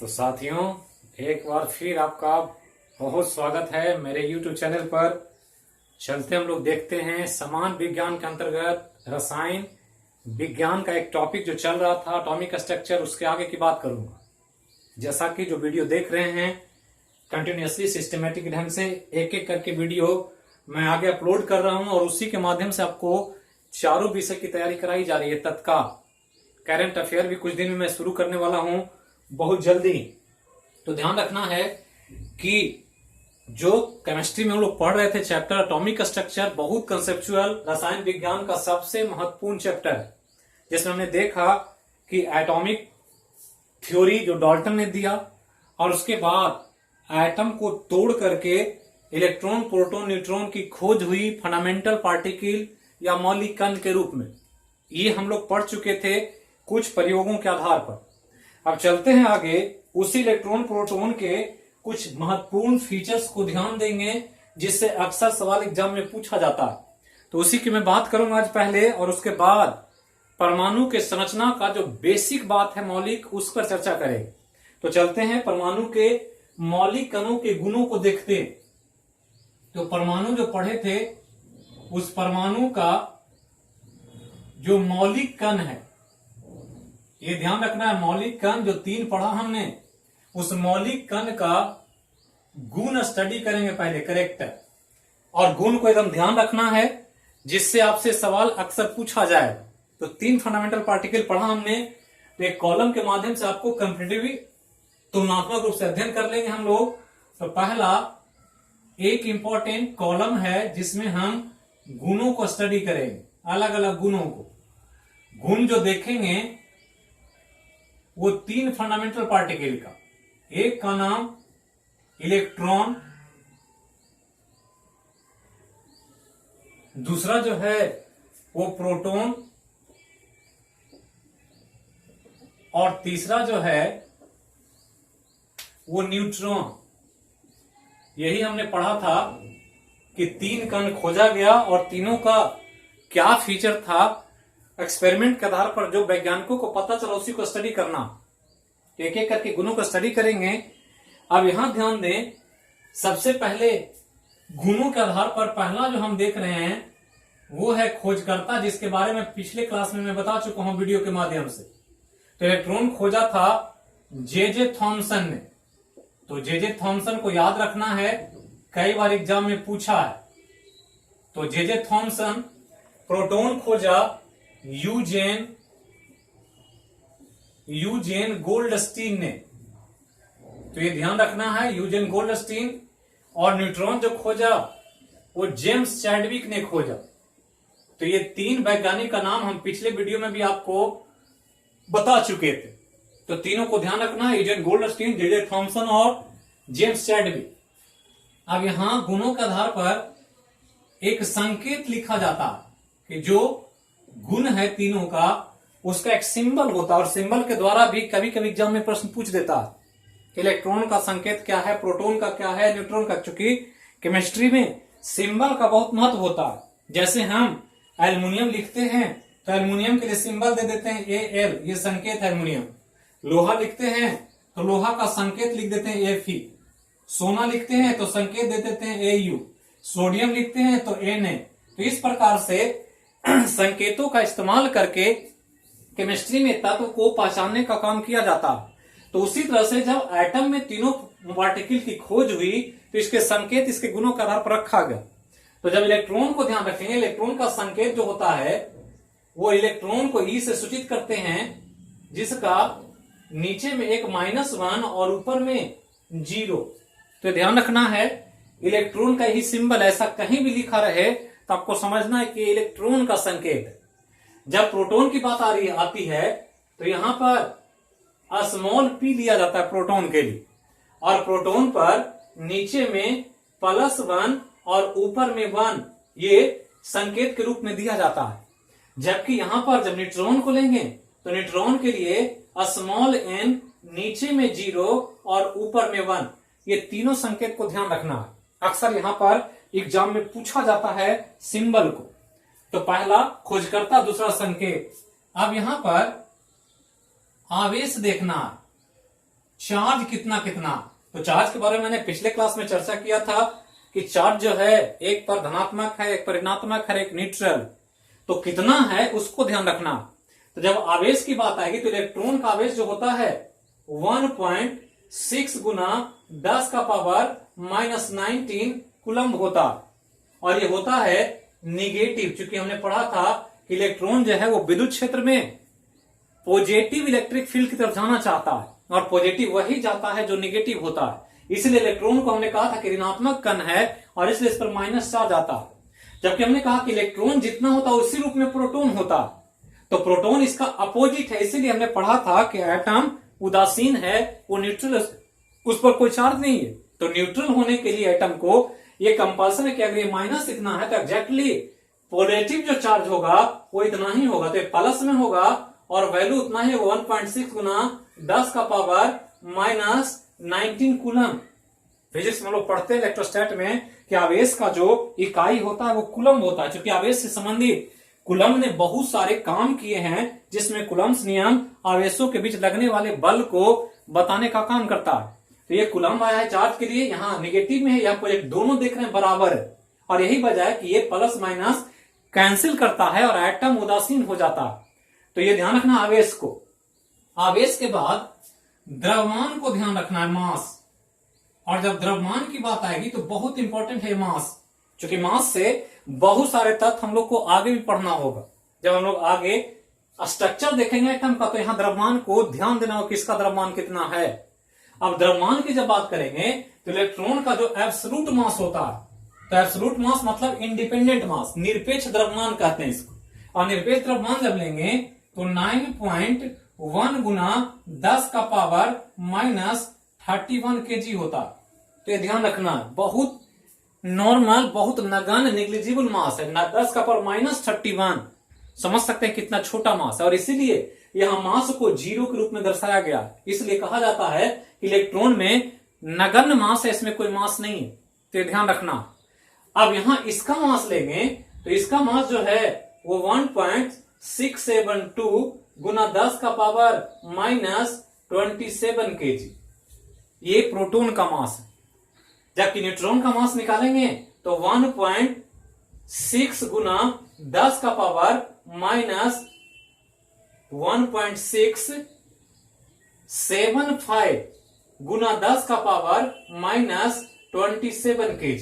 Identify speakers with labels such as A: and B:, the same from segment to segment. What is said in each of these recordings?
A: तो साथियों, एक बार फिर आपका बहुत स्वागत है मेरे YouTube चैनल पर। चलते हम लोग देखते हैं समान विज्ञान के अंतर्गत रसायन विज्ञान का एक टॉपिक जो चल रहा था एटॉमिक स्ट्रक्चर, उसके आगे की बात करूंगा। जैसा कि जो वीडियो देख रहे हैं कंटिन्यूअसली सिस्टमेटिक ढंग से एक एक करके वीडियो मैं आगे अपलोड कर रहा हूं और उसी के माध्यम से आपको चारों विषय की तैयारी कराई जा रही है। तत्काल करंट अफेयर भी कुछ दिन में मैं शुरू करने वाला हूं बहुत जल्दी। तो ध्यान रखना है कि जो केमिस्ट्री में हम लोग पढ़ रहे थे चैप्टर एटॉमिक स्ट्रक्चर, बहुत कंसेप्चुअल रसायन विज्ञान का सबसे महत्वपूर्ण चैप्टर है, जिसमें हमने देखा कि एटॉमिक थ्योरी जो डाल्टन ने दिया और उसके बाद एटम को तोड़ करके इलेक्ट्रॉन प्रोटॉन न्यूट्रॉन की खोज हुई फंडामेंटल पार्टिकल या मौलिक कण के रूप में। ये हम लोग पढ़ चुके थे कुछ प्रयोगों के आधार पर। अब चलते हैं आगे, उसी इलेक्ट्रॉन प्रोटॉन के कुछ महत्वपूर्ण फीचर्स को ध्यान देंगे जिससे अक्सर सवाल एग्जाम में पूछा जाता है। तो उसी की मैं बात करूंगा आज पहले, और उसके बाद परमाणु के संरचना का जो बेसिक बात है मौलिक, उस पर चर्चा करेंगे। तो चलते हैं परमाणु के मौलिक कणों के गुणों को देखते हैं। तो परमाणु जो पढ़े थे, उस परमाणु का जो मौलिक कण है, ये ध्यान रखना है, मौलिक कण जो 3 पढ़ा हमने, उस मौलिक कण का गुण स्टडी करेंगे पहले, करेक्टर। और गुण को एकदम ध्यान रखना है जिससे आपसे सवाल अक्सर पूछा जाए। तो 3 फंडामेंटल पार्टिकल पढ़ा हमने, तो एक कॉलम के माध्यम से आपको कंपैरेटिव तुलनात्मक रूप से अध्ययन कर लेंगे हम लोग। तो पहला एक इंपॉर्टेंट कॉलम है जिसमें हम गुणों को स्टडी करेंगे, अलग अलग गुणों को। गुण जो देखेंगे वो 3 फंडामेंटल पार्टिकल का, एक का नाम इलेक्ट्रॉन, दूसरा जो है वो प्रोटॉन, और तीसरा जो है वो न्यूट्रॉन। यही हमने पढ़ा था कि 3 कण खोजा गया और तीनों का क्या फीचर था, एक्सपेरिमेंट के आधार पर जो वैज्ञानिकों को पता चला उसी को स्टडी करना। एक एक करके गुणों को स्टडी करेंगे। अब यहां ध्यान दें, सबसे पहले गुणों के आधार पर पहला जो हम देख रहे हैं वो है खोजकर्ता, जिसके बारे में पिछले क्लास में मैं बता चुका हूं वीडियो के माध्यम से। तो इलेक्ट्रॉन खोजा था जे थॉमसन ने। तो जे थॉमसन को याद रखना है, कई बार एग्जाम में पूछा है। तो जे थॉमसन। प्रोटॉन खोजा यूजेन गोल्डस्टीन ने। तो ये ध्यान रखना है, यूजेन गोल्डस्टीन। और न्यूट्रॉन जो खोजा वो जेम्स चैडविक ने खोजा। तो ये 3 वैज्ञानिक का नाम हम पिछले वीडियो में भी आपको बता चुके थे। तो तीनों को ध्यान रखना है, यूजेन गोल्डस्टीन, जे थॉमसन और जेम्स चैडविक। अब यहां गुणों के आधार पर एक संकेत लिखा जाता है कि जो गुण है तीनों का, उसका एक सिंबल होता है, और सिंबल के द्वारा भी कभी कभी एग्जाम में प्रश्न पूछ देता है। इलेक्ट्रॉन का संकेत क्या है, प्रोटॉन का क्या है, न्यूट्रॉन का। चूंकि केमिस्ट्री में सिंबल का बहुत महत्व होता है। जैसे हम एल्युमिनियम लिखते हैं तो एल्युमिनियम के लिए सिंबल दे देते हैं Al, ये संकेत है एल्युमिनियम। लोहा लिखते हैं तो लोहा का संकेत लिख देते हैं Fe। सोना लिखते हैं तो संकेत दे देते हैं Au। सोडियम लिखते हैं तो Na। तो इस प्रकार से संकेतों का इस्तेमाल करके केमिस्ट्री में तत्व को पहचानने का काम किया जाता है। तो उसी तरह से जब एटम में तीनों पार्टिकल की खोज हुई तो इसके संकेत इसके गुणों के आधार पर रखा गया। तो जब इलेक्ट्रॉन को ध्यान रखेंगे, इलेक्ट्रॉन का संकेत जो होता है वो इलेक्ट्रॉन को ई से सूचित करते हैं, जिसका नीचे में एक -1 और ऊपर में 0। तो ध्यान रखना है, इलेक्ट्रॉन का ही सिंबल ऐसा कहीं भी लिखा रहे तो आपको समझना है कि इलेक्ट्रॉन का संकेत है। जब प्रोटॉन की बात आती है तो यहां पर स्मॉल p लिया जाता है प्रोटॉन के लिए, और प्रोटॉन पर नीचे में +1 और ऊपर में 1 ये संकेत के रूप में दिया जाता है। जबकि यहां पर जब न्यूट्रॉन को लेंगे तो न्यूट्रॉन के लिए स्मॉल n, नीचे में 0 और ऊपर में 1, ये तीनों संकेत को ध्यान रखना है। अक्सर यहां पर एग्जाम में पूछा जाता है सिंबल को। तो पहला खोजकर्ता, दूसरा संकेत। अब यहां पर आवेश देखना, चार्ज कितना कितना। तो चार्ज के बारे में मैंने पिछले क्लास में चर्चा किया था कि चार्ज जो है एक पर धनात्मक है, एक पर ऋणात्मक है, एक न्यूट्रल। तो कितना है उसको ध्यान रखना। तो जब आवेश की बात आएगी तो इलेक्ट्रॉन का आवेश जो होता है 1.6 गुना 10 का पावर माइनस 19 कूलम्ब होता, और ये होता है निगेटिव। चूंकि हमने पढ़ा था कि इलेक्ट्रॉन जो है वो विद्युत क्षेत्र में पॉजिटिव इलेक्ट्रिक फील्ड की तरफ जाना चाहता है, और पॉजिटिव वही जाता है जो निगेटिव होता है। इसलिए इलेक्ट्रॉन को हमने कहा था कि ऋणात्मक कण है और इसलिए इस पर माइनस चार्ज आता है। जबकि हमने कहा कि इलेक्ट्रॉन जितना होता है उसी रूप में प्रोटॉन होता है, तो प्रोटॉन इसका अपोजिट है। इसीलिए हमने पढ़ा था कि एटम उदासीन है, वो न्यूट्रल, उस पर कोई चार्ज नहीं है। तो न्यूट्रल होने के लिए एटम को ये कंपल्सन है कि अगर ये माइनस इतना है तो एग्जैक्टली पॉजिटिव जो चार्ज होगा वो इतना ही होगा, तो प्लस में होगा और वैल्यू उतना ही होगा 1.6 गुना 10 का पावर माइनस 19 कूलम। फिजिक्स में लोग पढ़ते हैं इलेक्ट्रोस्टैट में कि आवेश का जो इकाई होता है वो कूलम होता है। क्योंकि आवेश से संबंधित कूलम ने बहुत सारे काम किए हैं, जिसमें कूलम्स नियम आवेशों के बीच लगने वाले बल को बताने का काम करता है। तो ये कूलम आया है चार्ज के लिए, यहाँ निगेटिव में है, यहाँ पॉजिटिव, दोनों देख रहे हैं बराबर है। और यही वजह है कि ये प्लस माइनस कैंसिल करता है और एटम उदासीन हो जाता है। तो ये ध्यान रखना आवेश को। आवेश के बाद द्रव्यमान को ध्यान रखना है, मास। और जब द्रव्यमान की बात आएगी तो बहुत इंपॉर्टेंट है मास, क्योंकि मास से बहुत सारे तथ्य हम लोग को आगे भी पढ़ना होगा। जब हम लोग आगे स्ट्रक्चर देखेंगे एटम का तो यहां द्रव्यमान को ध्यान देना होगा, किसका द्रव्यमान कितना है। अब द्रव्यमान की जब बात करेंगे तो इलेक्ट्रॉन का जो एब्सोल्यूट मास होता है, तो एब्सोल्यूट मास मतलब इंडिपेंडेंट मास, निरपेक्ष द्रव्यमान कहते हैं इसको। और निरपेक्ष द्रव्यमान जब लेंगे तो 9.1 गुना 10 का पावर माइनस 31 kg होता। तो ये ध्यान रखना, बहुत नॉर्मल, बहुत नगण्य, नेग्लिजिबल मास है। 10 का पावर माइनस 31, समझ सकते हैं कितना छोटा मास है। और इसीलिए यहां मास को जीरो के रूप में दर्शाया गया। इसलिए कहा जाता है इलेक्ट्रॉन में नगण्य मास है, इसमें कोई मास नहीं है। तो ये ध्यान रखना। अब यहां इसका मास लेंगे तो इसका मास जो है वो 1.672 गुना 10 का पावर माइनस 27 kg, ये प्रोटॉन का मास है। जबकि न्यूट्रॉन का मास निकालेंगे तो 1.6 गुना 10 का पावर माइनस 1.675 गुना 10 का पावर माइनस 27 kg।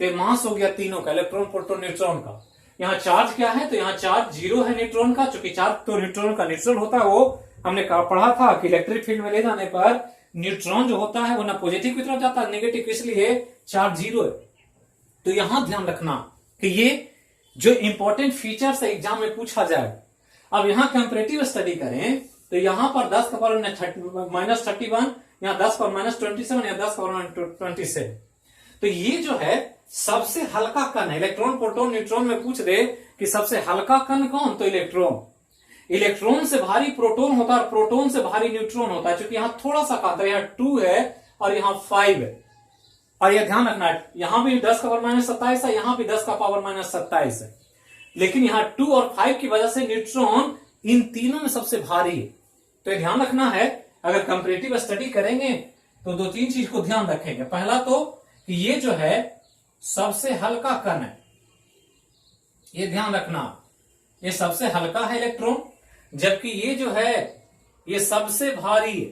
A: तो मास हो गया तीनों का, इलेक्ट्रॉन, प्रोटॉन, न्यूट्रॉन का। यहां चार्ज क्या है तो यहां चार्ज जीरो है न्यूट्रॉन का, चूंकि चार्ज तो न्यूट्रॉन का न्यूट्रल होता है। वो हमने पढ़ा था कि इलेक्ट्रिक फील्ड में ले जाने पर न्यूट्रॉन जो होता है वो ना पॉजिटिव की तरफ जाता है नेगेटिव, इसलिए चार्ज जीरो है। तो यहां ध्यान रखना कि ये जो इंपॉर्टेंट फीचर्स है एग्जाम में पूछा जाए। अब यहां कंपैरेटिव स्टडी करें तो यहां पर 10 का पावर माइनस 31, यहां 10 का माइनस 27, या 10 का पावर 27। तो ये जो है सबसे हल्का कण है। इलेक्ट्रॉन, प्रोटॉन, न्यूट्रॉन में पूछ दे कि सबसे हल्का कण कौन, तो इलेक्ट्रॉन। इलेक्ट्रॉन से भारी प्रोटॉन होता है और प्रोटॉन से भारी न्यूट्रॉन होता है। क्योंकि यहां थोड़ा सा कांता है, यहां 2 है और यहां 5 है। और यह ध्यान रखना है, यहां भी 10 का पावर माइनस 27 है, यहां भी 10 का पावर माइनस 27 है। लेकिन यहां 2 और 5 की वजह से न्यूट्रॉन इन तीनों में सबसे भारी है। तो यह ध्यान रखना है, अगर कंपैरेटिव स्टडी करेंगे तो 2-3 चीज को ध्यान रखेंगे। पहला तो कि ये जो है सबसे हल्का कण है, ये ध्यान रखना, ये सबसे हल्का है इलेक्ट्रॉन, जबकि ये जो है ये सबसे भारी है।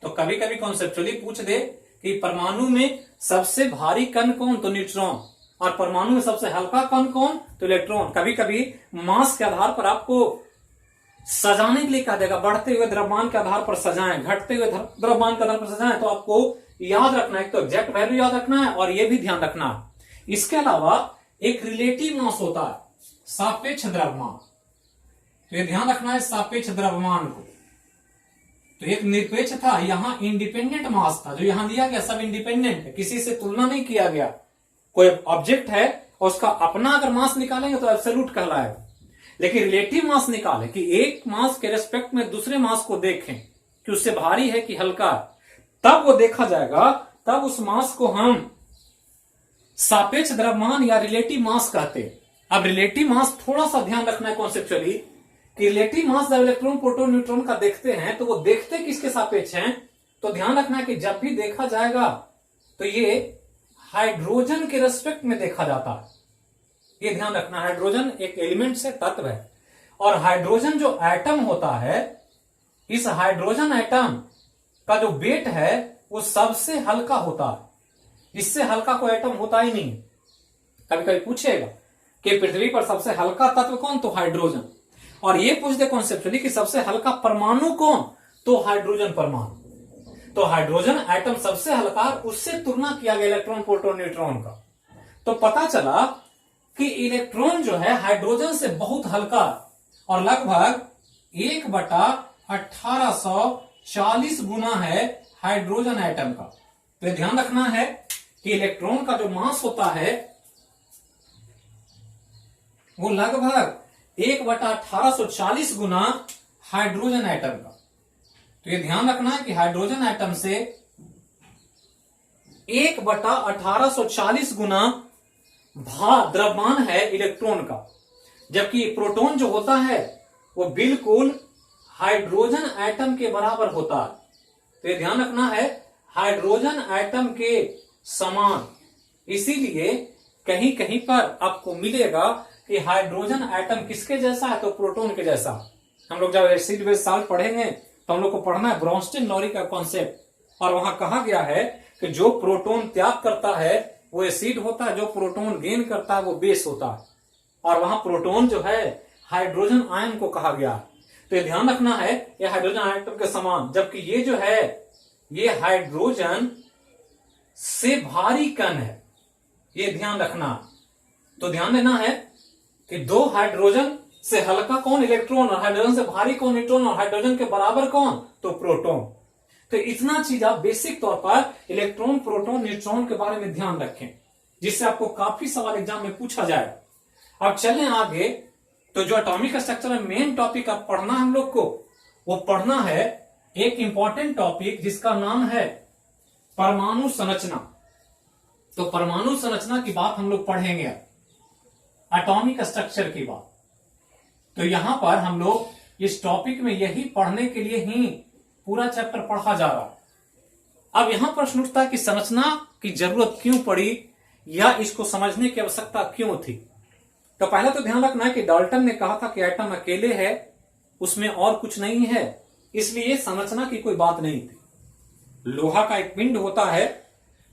A: तो कभी कभी कॉन्सेप्चुअली पूछ दे कि परमाणु में सबसे भारी कण कौन, तो न्यूट्रॉन, और परमाणु में सबसे हल्का कण कौन, तो इलेक्ट्रॉन। कभी कभी मास के आधार पर आपको सजाने के लिए कहा जाएगा, बढ़ते हुए द्रव्यमान के आधार पर सजाएं, घटते हुए द्रव्यमान के आधार पर सजाएं। तो आपको याद रखना है, तो एग्जैक्ट वैल्यू याद रखना है और यह भी ध्यान रखना है। इसके अलावा एक रिलेटिव मास होता है, सापेक्ष द्रव्यमान। तो ये ध्यान रखना है सापेक्ष द्रव्यमान को। तो एक निरपेक्ष था, यहां इंडिपेंडेंट मास था, जो यहां दिया गया सब इंडिपेंडेंट है, किसी से तुलना नहीं किया गया। कोई ऑब्जेक्ट है और उसका अपना अगर मास निकालेंगे तो एब्सोल्यूट कहलाएगा। लेकिन रिलेटिव मास निकाले कि एक मास के रेस्पेक्ट में दूसरे मास को देखें कि उससे भारी है कि हल्का है, तब वो देखा जाएगा, तब उस मास को हम सापेक्ष द्रव्यमान या रिलेटिव मास कहते हैं। अब रिलेटिव मास थोड़ा सा ध्यान रखना है कॉन्सेप्चुअली, कि रिलेटिव मास जब इलेक्ट्रॉन प्रोटॉन न्यूट्रॉन का देखते हैं तो वो देखते किसके सापेक्ष हैं, तो ध्यान रखना है कि जब भी देखा जाएगा तो ये हाइड्रोजन के रेस्पेक्ट में देखा जाता है। ये ध्यान रखना, हाइड्रोजन एक एलिमेंट से तत्व है और हाइड्रोजन जो एटम होता है, इस हाइड्रोजन एटम का जो वेट है वो सबसे हल्का होता है, इससे हल्का कोई एटम होता ही नहीं। कभी कभी पूछेगा कि पृथ्वी पर सबसे हल्का तत्व कौन, तो हाइड्रोजन, और ये पूछ दे कॉन्सेप्चुअली कि सबसे हल्का परमाणु कौन, तो हाइड्रोजन परमाणु। तो हाइड्रोजन एटम सबसे हल्का, उससे तुलना किया गया इलेक्ट्रॉन प्रोटॉन न्यूट्रॉन का, तो पता चला कि इलेक्ट्रॉन जो है हाइड्रोजन से बहुत हल्का और लगभग 1/1840 गुना है हाइड्रोजन एटम का। तो ध्यान रखना है कि इलेक्ट्रॉन का जो मास होता है वो लगभग 1/1840 गुना हाइड्रोजन एटम का। तो ये ध्यान रखना है कि हाइड्रोजन एटम से 1/1840 गुना द्रव्यमान है इलेक्ट्रॉन का, जबकि प्रोटॉन जो होता है वो बिल्कुल हाइड्रोजन एटम के बराबर होता है। तो ये ध्यान रखना है, हाइड्रोजन एटम के समान। इसीलिए कहीं कहीं पर आपको मिलेगा कि हाइड्रोजन एटम किसके जैसा है, तो प्रोटॉन के जैसा। हम लोग जब एसिड बेस साल्ट पढ़ेंगे तो हम लोग को पढ़ना है ब्रोंस्टेन नॉरी का कॉन्सेप्ट, और वहां कहा गया है कि जो प्रोटॉन त्याग करता है वो एसिड होता है, जो प्रोटॉन गेन करता है वो बेस होता है, और वहां प्रोटॉन जो है हाइड्रोजन आयन को कहा गया है। तो ये ध्यान रखना है, ये हाइड्रोजन एटम के समान, जबकि ये जो है ये हाइड्रोजन से भारी कण है, ये ध्यान रखना। तो ध्यान देना है कि दो हाइड्रोजन से हल्का कौन, इलेक्ट्रॉन, और हाइड्रोजन से भारी कौन, न्यूट्रॉन, और हाइड्रोजन के बराबर कौन, तो प्रोटॉन। तो इतना चीज आप बेसिक तौर पर इलेक्ट्रॉन प्रोटॉन न्यूट्रॉन के बारे में ध्यान रखें, जिससे आपको काफी सवाल एग्जाम में पूछा जाए। अब चलें आगे, तो जो एटॉमिक स्ट्रक्चर में मेन टॉपिक अब पढ़ना हम लोग को, वो पढ़ना है एक इंपॉर्टेंट टॉपिक जिसका नाम है परमाणु संरचना। तो परमाणु संरचना की बात हम लोग पढ़ेंगे, एटॉमिक स्ट्रक्चर की बात। तो यहां पर हम लोग इस टॉपिक में यही पढ़ने के लिए ही पूरा चैप्टर पढ़ा जा रहा है। अब यहां प्रश्न उठता है कि संरचना की जरूरत क्यों पड़ी, या इसको समझने की आवश्यकता क्यों थी। तो पहले तो ध्यान रखना है कि डाल्टन ने कहा था कि एटम अकेले है, उसमें और कुछ नहीं है, इसलिए संरचना की कोई बात नहीं थी। लोहा का एक पिंड होता है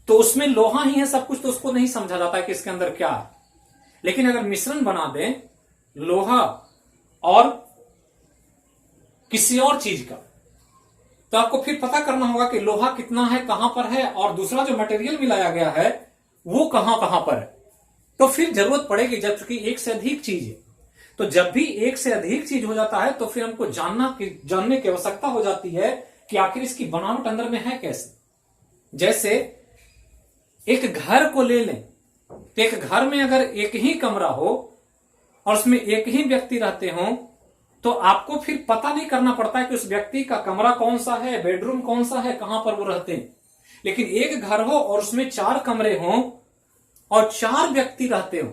A: तो उसमें लोहा ही है सब कुछ, तो उसको नहीं समझा जाता है कि इसके अंदर क्या है। लेकिन अगर मिश्रण बना दें लोहा और किसी और चीज का, तो आपको फिर पता करना होगा कि लोहा कितना है, कहां पर है, और दूसरा जो मटेरियल मिलाया गया है वो कहां कहां पर है। तो फिर जरूरत पड़ेगी, जब चूंकि एक से अधिक चीज है, तो जब भी एक से अधिक चीज हो जाता है तो फिर हमको जानने की आवश्यकता हो जाती है कि आखिर इसकी बनावट अंदर में है कैसे। जैसे एक घर को ले लें, तो एक घर में अगर एक ही कमरा हो और उसमें एक ही व्यक्ति रहते हो, तो आपको फिर पता नहीं करना पड़ता है कि उस व्यक्ति का कमरा कौन सा है, बेडरूम कौन सा है, कहां पर वो रहते हैं। लेकिन एक घर हो और उसमें 4 कमरे हों और 4 व्यक्ति रहते हो,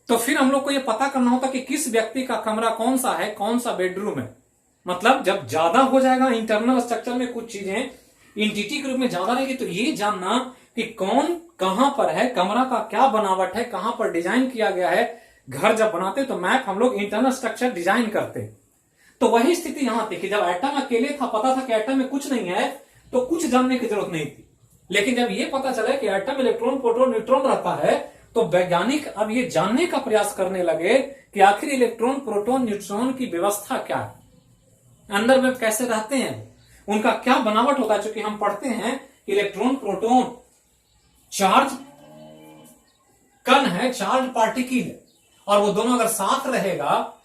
A: तो फिर हम लोग को यह पता करना होता कि किस व्यक्ति का कमरा कौन सा है, कौन सा बेडरूम है। मतलब जब ज्यादा हो जाएगा इंटरनल स्ट्रक्चर में कुछ चीजें एंटिटी के रूप में ज्यादा रहेगी, तो ये जानना कि कौन कहां पर है, कमरा का क्या बनावट है, कहां पर डिजाइन किया गया है। घर जब बनाते तो मैप हम लोग इंटरनल स्ट्रक्चर डिजाइन करते, तो वही स्थिति यहां थी कि जब एटम अकेले था, पता था कि एटम में कुछ नहीं है, तो कुछ जानने की जरूरत नहीं थी। लेकिन जब ये पता चला कि एटम इलेक्ट्रॉन प्रोटॉन न्यूट्रॉन रहता है, तो वैज्ञानिक अब ये जानने का प्रयास करने लगे कि आखिर इलेक्ट्रॉन प्रोटॉन न्यूट्रॉन की व्यवस्था क्या है, अंदर में कैसे रहते हैं, उनका क्या बनावट होता है। चूंकि हम पढ़ते हैं इलेक्ट्रॉन प्रोटॉन चार्ज कण है, चार्ज पार्टिकल है, और वो दोनों अगर साथ रहेगा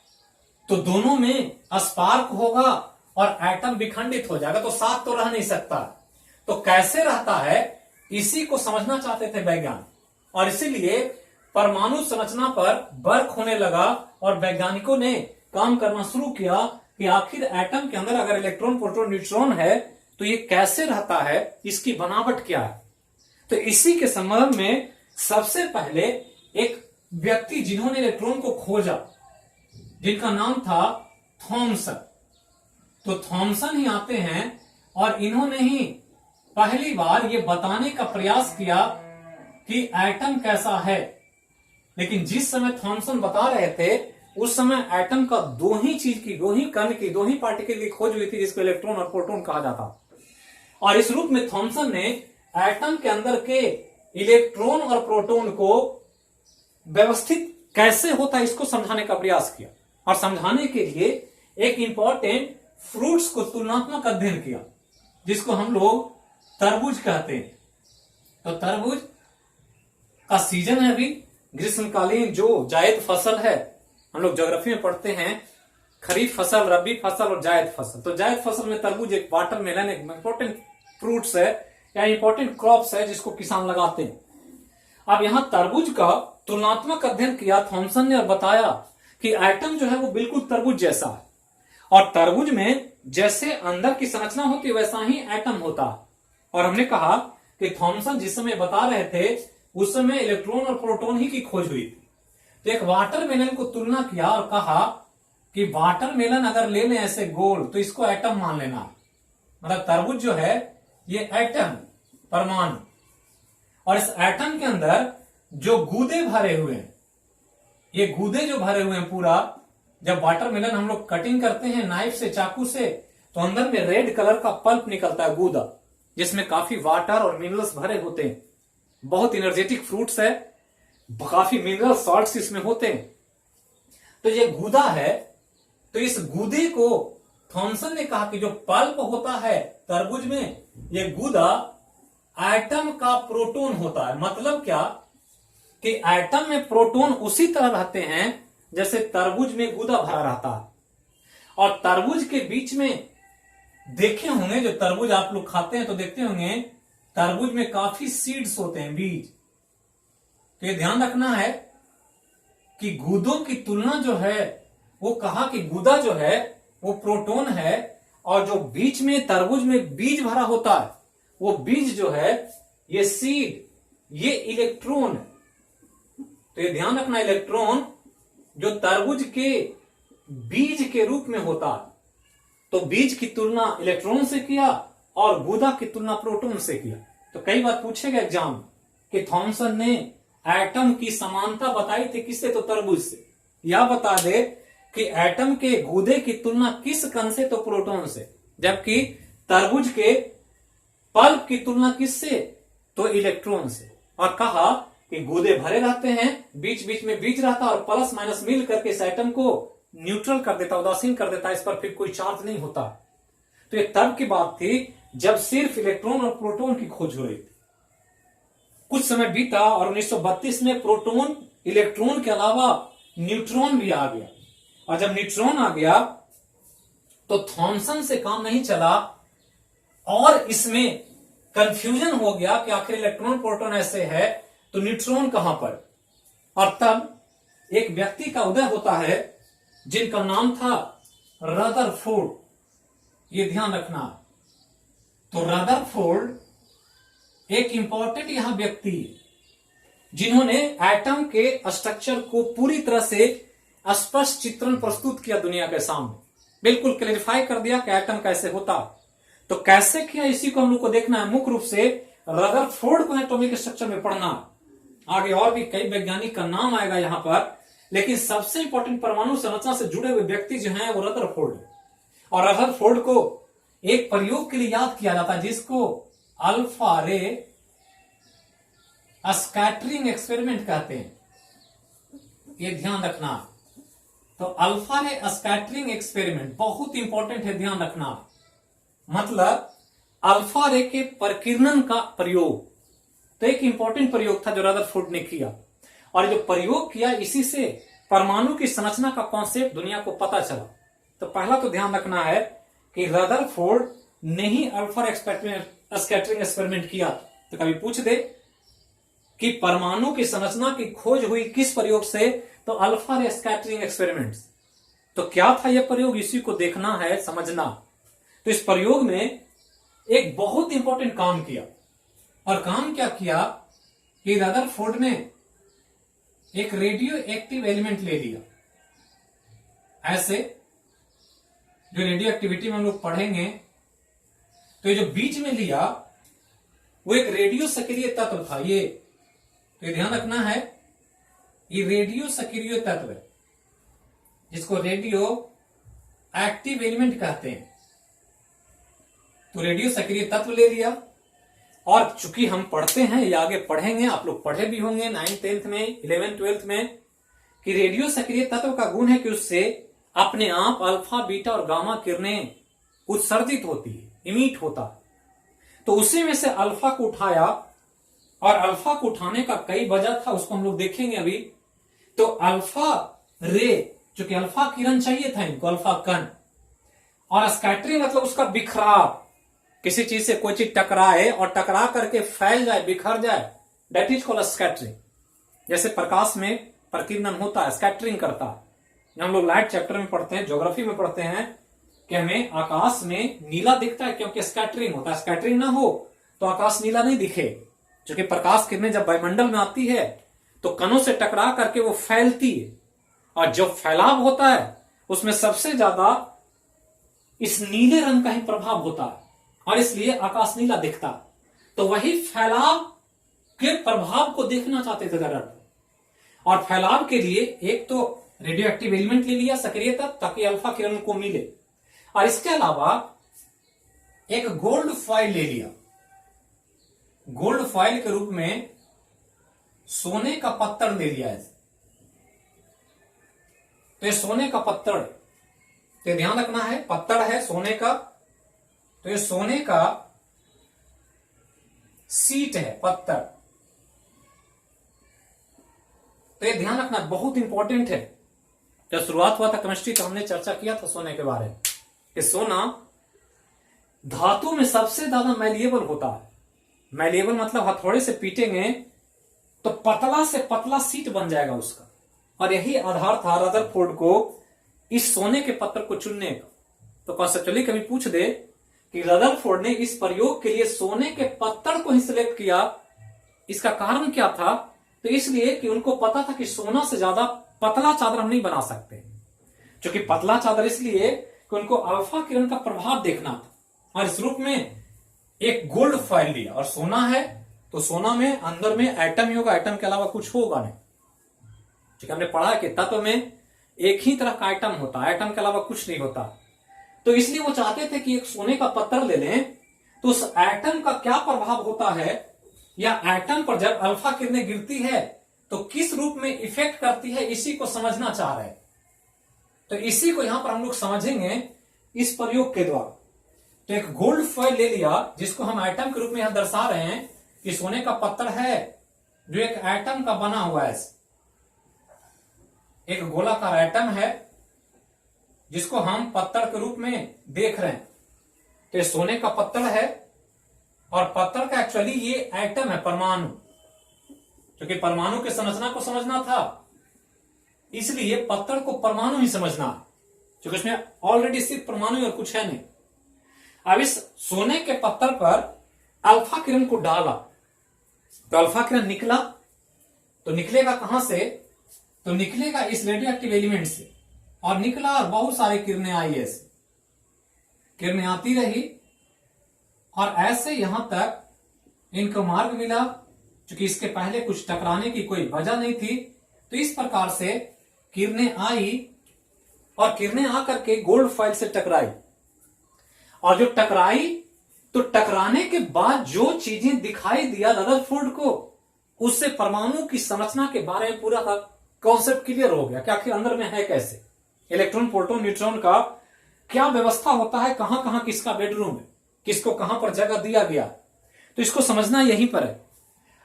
A: तो दोनों में स्पार्क होगा और एटम विखंडित हो जाएगा, तो साथ तो रह नहीं सकता। तो कैसे रहता है, इसी को समझना चाहते थे वैज्ञानिक, और इसीलिए परमाणु संरचना पर वर्क होने लगा और वैज्ञानिकों ने काम करना शुरू किया कि आखिर एटम के अंदर अगर इलेक्ट्रॉन प्रोटॉन न्यूट्रॉन है तो ये कैसे रहता है, इसकी बनावट क्या है। तो इसी के संबंध में सबसे पहले एक व्यक्ति जिन्होंने इलेक्ट्रॉन को खोजा, जिनका नाम था थॉमसन। तो थॉमसन ही आते हैं और इन्होंने ही पहली बार ये बताने का प्रयास किया कि एटम कैसा है। लेकिन जिस समय थॉमसन बता रहे थे उस समय एटम का दो ही चीज की, दो ही कण की, दो ही पार्टिकल की खोज हुई थी, जिसको इलेक्ट्रॉन और प्रोटॉन कहा जाता। और इस रूप में थॉमसन ने एटम के अंदर के इलेक्ट्रॉन और प्रोटॉन को व्यवस्थित कैसे होता है इसको समझाने का प्रयास किया। और समझाने के लिए एक इंपॉर्टेंट फ्रूट्स को तुलनात्मक अध्ययन किया, जिसको हम लोग तरबूज कहते हैं। तो तरबूज का सीजन है अभी, ग्रीष्मकालीन जो जायद फसल है, हम लोग ज्योग्राफी में पढ़ते हैं खरीफ फसल, रबी फसल और जायद फसल। तो जायद फसल में तरबूज एक वाटरमेलन एक इंपॉर्टेंट फ्रूट्स है या इंपॉर्टेंट क्रॉप्स है जिसको किसान लगाते हैं। अब यहां तरबूज का तुलनात्मक अध्ययन किया थॉमसन ने और बताया कि एटम जो है वो बिल्कुल तरबूज जैसा है, और तरबूज में जैसे अंदर की संरचना होती है वैसा ही एटम होता है। और हमने कहा कि थॉमसन जिस समय बता रहे थे उस समय इलेक्ट्रॉन और प्रोटॉन ही की खोज हुई थी। तो एक वाटरमेलन को तुलना किया और कहा कि वाटरमेलन अगर ले लें ऐसे गोल तो इसको एटम मान लेना, मतलब तरबूज जो है ये एटम, परमाणु। और इस एटम के अंदर जो गूदे भरे हुए हैं, ये गूदे जो भरे हुए हैं पूरा, जब वाटरमेलन हम लोग कटिंग करते हैं नाइफ से, चाकू से, तो अंदर में रेड कलर का पल्प निकलता है, गूदा, जिसमें काफी वाटर और मिनरल्स भरे होते हैं। बहुत एनर्जेटिक फ्रूट्स है, काफी मिनरल सॉल्ट्स इसमें होते हैं। तो ये गूदा है। तो इस गूदे को थॉमसन ने कहा कि जो पल्प होता है तरबूज में, ये गूदा एटम का प्रोटॉन होता है। मतलब क्या कि एटम में प्रोटॉन उसी तरह रहते हैं जैसे तरबूज में गूदा भरा रहता है। और तरबूज के बीच में देखे होंगे, जो तरबूज आप लोग खाते हैं तो देखते होंगे तरबूज में काफी सीड्स होते हैं, बीज। तो ये ध्यान रखना है कि गूदों की तुलना जो है वो कहा कि गूदा जो है वो प्रोटॉन है, और जो बीच में तरबूज में बीज भरा होता है वो बीज जो है ये सीड, ये इलेक्ट्रॉन है। तो ये ध्यान रखना, इलेक्ट्रॉन जो तरबूज के बीज के रूप में होता है। तो बीज की तुलना इलेक्ट्रॉन से किया और गूदा की तुलना प्रोटॉन से किया। तो कई बार पूछेगा एग्जाम कि थॉमसन ने एटम की समानता बताई थी किससे, तो तरबूज से। या बता दे कि एटम के गूदे की तुलना किस कण से, तो प्रोटॉन से। जबकि तरबूज के पल्प की तुलना किससे, तो इलेक्ट्रॉन से। और कहा कि गूदे भरे रहते हैं, बीच बीच में बीज रहता है, और प्लस माइनस मिल करके इस एटम को न्यूट्रल कर देता, उदासीन कर देता, इस पर फिर कोई चार्ज नहीं होता। तो ये तब की बात थी जब सिर्फ इलेक्ट्रॉन और प्रोटॉन की खोज हो रही थी। कुछ समय बीता और 1932 में प्रोटॉन इलेक्ट्रॉन के अलावा न्यूट्रॉन भी आ गया। और जब न्यूट्रॉन आ गया तो थॉमसन से काम नहीं चला और इसमें कंफ्यूजन हो गया कि आखिर इलेक्ट्रॉन प्रोटॉन ऐसे है तो न्यूट्रॉन कहां पर। और तब एक व्यक्ति का उदय होता है जिनका नाम था रदरफोर्ड। ये ध्यान रखना। तो रदरफोर्ड एक इंपॉर्टेंट यहां व्यक्ति जिन्होंने एटम के स्ट्रक्चर को पूरी तरह से स्पष्ट चित्रण प्रस्तुत किया दुनिया के सामने, बिल्कुल क्लैरिफाई कर दिया कि एटम कैसे होता। तो कैसे किया इसी को हम लोग को देखना है। मुख्य रूप से रदरफोर्ड को एटॉमिक स्ट्रक्चर में पढ़ना। आगे और भी कई वैज्ञानिक का नाम आएगा यहां पर, लेकिन सबसे इंपॉर्टेंट परमाणु संरचना से जुड़े हुए व्यक्ति जो हैं वो रदरफोर्ड है। और रदरफोर्ड को एक प्रयोग के लिए याद किया जाता है जिसको अल्फा रे स्कैटरिंग एक्सपेरिमेंट कहते हैं। ये ध्यान रखना। तो अल्फा रे स्कैटरिंग एक्सपेरिमेंट बहुत इंपॉर्टेंट है, ध्यान रखना। मतलब अल्फा रे के प्रकीर्णन का प्रयोग, तो एक इंपॉर्टेंट प्रयोग था जो रदरफोर्ड ने किया। और जो प्रयोग किया इसी से परमाणु की संरचना का कॉन्सेप्ट दुनिया को पता चला। तो पहला तो ध्यान रखना है कि रदरफोर्ड ने ही अल्फा स्कैटरिंग एक्सपेरिमेंट किया। तो कभी पूछ दे कि परमाणु की संरचना की खोज हुई किस प्रयोग से, तो अल्फा रे स्कैटरिंग एक्सपेरिमेंट्स। तो क्या था यह प्रयोग, इसी को देखना है, समझना। तो इस प्रयोग में एक बहुत इंपॉर्टेंट काम किया। और काम क्या किया कि रदरफोर्ड ने एक रेडियो एक्टिव एलिमेंट ले लिया। ऐसे जो रेडियो एक्टिविटी में हम लोग पढ़ेंगे, तो ये जो बीच में लिया वो एक रेडियो सक्रिय तत्व था। ये तो ध्यान रखना है, ये रेडियो सक्रिय तत्व है जिसको रेडियो एक्टिव एलिमेंट कहते हैं। तो रेडियो सक्रिय तत्व ले लिया, और चूंकि हम पढ़ते हैं या आगे पढ़ेंगे, आप लोग पढ़े भी होंगे 9th 10th में, 11th 12th में, कि रेडियो सक्रिय तत्व का गुण है कि उससे अपने आप अल्फा बीटा और गामा किरणें उत्सर्जित होती है, इमिट होता। तो उसी में से अल्फा को उठाया, और अल्फा को उठाने का कई वजह था, उसको हम लोग देखेंगे अभी। तो अल्फा रे, जो कि अल्फा किरण चाहिए था इनको, अल्फा कण, और स्कैटरिंग मतलब उसका बिखराव, किसी चीज से कोई चीज टकराए और टकरा करके फैल जाए, बिखर जाए, दैट इज कॉल्ड स्कैटरिंग। जैसे प्रकाश में प्रकीर्णन होता है, स्कैटरिंग करता है। हम लोग लाइट चैप्टर में पढ़ते हैं, ज्योग्राफी में पढ़ते हैं कि हमें आकाश में नीला दिखता है क्योंकि स्कैटरिंग होता है। स्कैटरिंग ना हो तो आकाश नीला नहीं दिखे, क्योंकि प्रकाश किरणें जब वायुमंडल में आती है तो कणों से टकरा करके वो फैलती है, और जो फैलाव होता है उसमें सबसे ज्यादा इस नीले रंग का ही प्रभाव होता है, और इसलिए आकाश नीला दिखता। तो वही फैलाव के प्रभाव को देखना चाहते थे दर्द, और फैलाव के लिए एक तो रेडियो एक्टिव एलिमेंट ले लिया सक्रियता, ताकि अल्फा किरण को मिले, और इसके अलावा एक गोल्ड फॉइल ले लिया। गोल्ड फॉइल के रूप में सोने का पत्थर ले लिया है। तो ये सोने का पत्थर, तो ध्यान रखना है, पत्थर है सोने का, तो ये सोने का सीट है, पत्थर। तो ये ध्यान रखना बहुत इंपॉर्टेंट है। जब शुरुआत हुआ था केमिस्ट्री तो हमने चर्चा किया था सोने के बारे में, कि सोना धातु में सबसे ज्यादा मैलिएबल होता है। मैलिएबल मतलब हथौड़े से पीटेंगे तो पतला से पतला सीट बन जाएगा उसका, और यही आधार था रदरफोर्ड को इस सोने के पत्थर को चुनने का। तो कॉन्सेप्चुअली कभी पूछ दे कि रदरफोर्ड ने इस प्रयोग के लिए सोने के पत्थर को ही सिलेक्ट किया, इसका कारण क्या था? तो इसलिए कि उनको पता था कि सोना से ज्यादा पतला चादर हम नहीं बना सकते, क्योंकि पतला चादर इसलिए कि उनको अल्फा किरण का प्रभाव देखना था, और इस रूप में एक गोल्ड फॉइल लिया। और सोना है तो सोना में अंदर में एटम ही होगा, एटम के अलावा कुछ होगा नहीं। क्योंकि हमने पढ़ा है कि तत्व में एक ही तरह का एटम होता है, एटम के अलावा कुछ नहीं होता। तो इसलिए वो चाहते थे कि एक सोने का पत्थर ले लें, तो उस एटम का क्या प्रभाव होता है, या एटम पर जब अल्फा किरणें गिरती है तो किस रूप में इफेक्ट करती है, इसी को समझना चाह रहे हैं। तो इसी को यहां पर हम लोग समझेंगे इस प्रयोग के द्वारा। तो एक गोल्ड फॉइल ले लिया, जिसको हम एटम के रूप में यहां दर्शा रहे हैं कि सोने का पत्थर है जो एक एटम का बना हुआ है, एक गोलाकार एटम है जिसको हम पत्थर के रूप में देख रहे हैं। तो ये सोने का पत्थर है, और पत्थर का एक्चुअली ये एटम है, परमाणु, क्योंकि परमाणु के संरचना को समझना था, इसलिए पत्थर को परमाणु ही समझना, क्योंकि उसमें ऑलरेडी सिर्फ परमाणु और कुछ है नहीं। अब इस सोने के पत्थर पर अल्फा किरण को डाला तो अल्फा किरण निकला, तो निकलेगा कहां से? तो निकलेगा इस रेडियो एक्टिव एलिमेंट से, और निकला और बहुत सारी किरणें आई, ऐसे किरणें आती रही, और ऐसे यहां तक इनको मार्ग मिला, क्योंकि इसके पहले कुछ टकराने की कोई वजह नहीं थी। तो इस प्रकार से किरणें आई, और किरणें आकर के गोल्ड फॉइल से टकराई, और जो टकराई तो टकराने के बाद जो चीजें दिखाई दिया रदरफोर्ड को, उससे परमाणु की संरचना के बारे में पूरा कॉन्सेप्ट क्लियर हो गया कि आखिर अंदर में है कैसे, इलेक्ट्रॉन प्रोटॉन न्यूट्रॉन का क्या व्यवस्था होता है, कहां कहां किसका बेडरूम है, किसको कहां पर जगह दिया गया। तो इसको समझना यहीं पर है।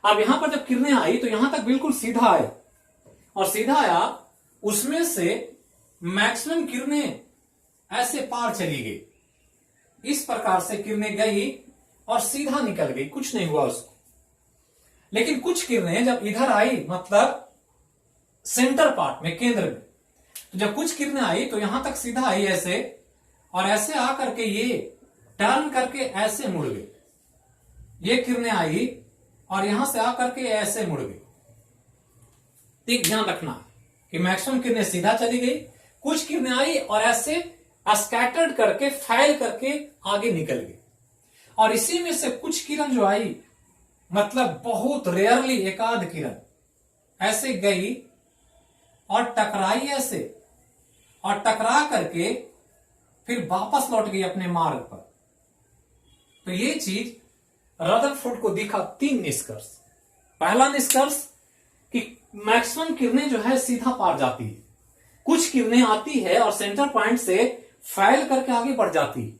A: अब यहां पर जब किरणें आई तो यहां तक बिल्कुल सीधा आया, और सीधा आया, उसमें से मैक्सिमम किरणें ऐसे पार चली गई, इस प्रकार से किरणें गई और सीधा निकल गई, कुछ नहीं हुआ उसको। लेकिन कुछ किरणें जब इधर आई, मतलब सेंटर पार्ट में, केंद्र में, तो जब कुछ किरणें आई तो यहां तक सीधा आई ऐसे, और ऐसे आकर के ये टर्न करके ऐसे मुड़ गई। ये किरणें आई और यहां से आकर के ऐसे मुड़ गई। तो ध्यान रखना कि मैक्सिमम किरणें सीधा चली गई, कुछ किरणें आई और ऐसे स्कैटर्ड करके फैल करके आगे निकल गई। और इसी में से कुछ किरण जो आई, मतलब बहुत रेयरली एकाध किरण ऐसे गई और टकराई ऐसे, और टकरा करके फिर वापस लौट गई अपने मार्ग पर। तो ये चीज रदरफोर्ड को दिखा 3 निष्कर्ष। पहला निष्कर्ष कि मैक्सिमम किरणें जो है सीधा पार जाती है, कुछ किरणें आती है और सेंटर पॉइंट से फैल करके आगे बढ़ जाती है,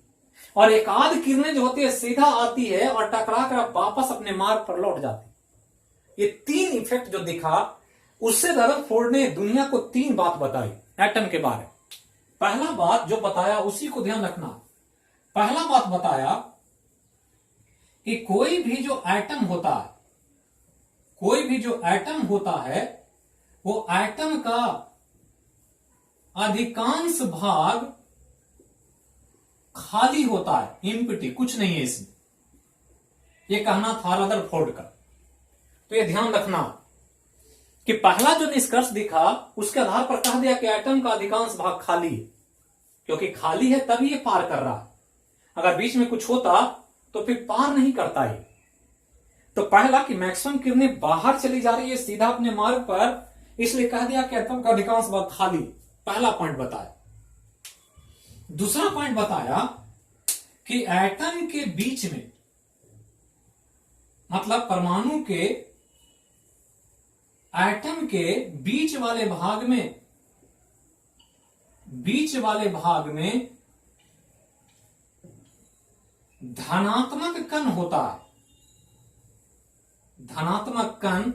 A: और एक आध किरणें जो होती है सीधा आती है और टकरा कर वापस अपने मार्ग पर लौट जाती। ये 3 इफेक्ट जो दिखा, उससे रदरफोर्ड ने दुनिया को 3 बात बताई एटम के बारे में। पहला बात जो बताया उसी को ध्यान रखना। पहला बात बताया कि कोई भी जो एटम होता है, कोई भी जो एटम होता है, वो एटम का अधिकांश भाग खाली होता है, एम्प्टी, कुछ नहीं है इसमें। ये कहना था रदरफोर्ड का। तो ये ध्यान रखना कि पहला जो निष्कर्ष दिखा उसके आधार पर कह दिया कि एटम का अधिकांश भाग खाली है, क्योंकि खाली है तभी ये पार कर रहा है। अगर बीच में कुछ होता तो फिर पार नहीं करता ये। तो पहला कि मैक्सिमम किरणें बाहर चली जा रही है सीधा अपने मार्ग पर, इसलिए कह दिया कि एटम का अधिकांश भाग खाली। पहला पॉइंट बताया। दूसरा पॉइंट बताया कि एटम के बीच में, मतलब परमाणु के एटम के बीच वाले भाग में, बीच वाले भाग में धनात्मक कण होता है। धनात्मक कण,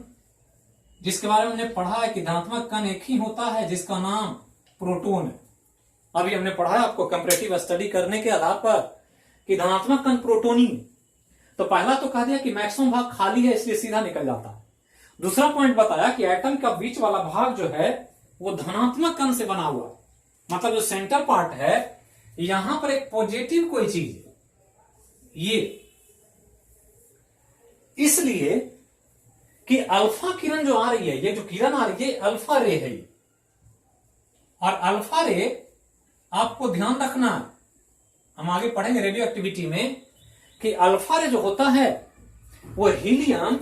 A: जिसके बारे में हमने पढ़ा है कि धनात्मक कण एक ही होता है जिसका नाम प्रोटॉन है। अभी हमने पढ़ा है आपको कंपैरेटिव स्टडी करने के आधार पर कि धनात्मक कण प्रोटोनी। तो पहला तो कह दिया कि मैक्सिमम भाग खाली है इसलिए सीधा निकल जाता है। दूसरा पॉइंट बताया कि एटम का बीच वाला भाग जो है वो धनात्मक कण से बना हुआ है, मतलब जो सेंटर पार्ट है यहां पर एक पॉजिटिव कोई चीज है ये, इसलिए कि अल्फा किरण जो आ रही है, ये जो किरण आ रही है अल्फा रे है ये। और अल्फा रे आपको ध्यान रखना, हम आगे पढ़ेंगे रेडियो एक्टिविटी में, कि अल्फा रे जो होता है वो हीलियम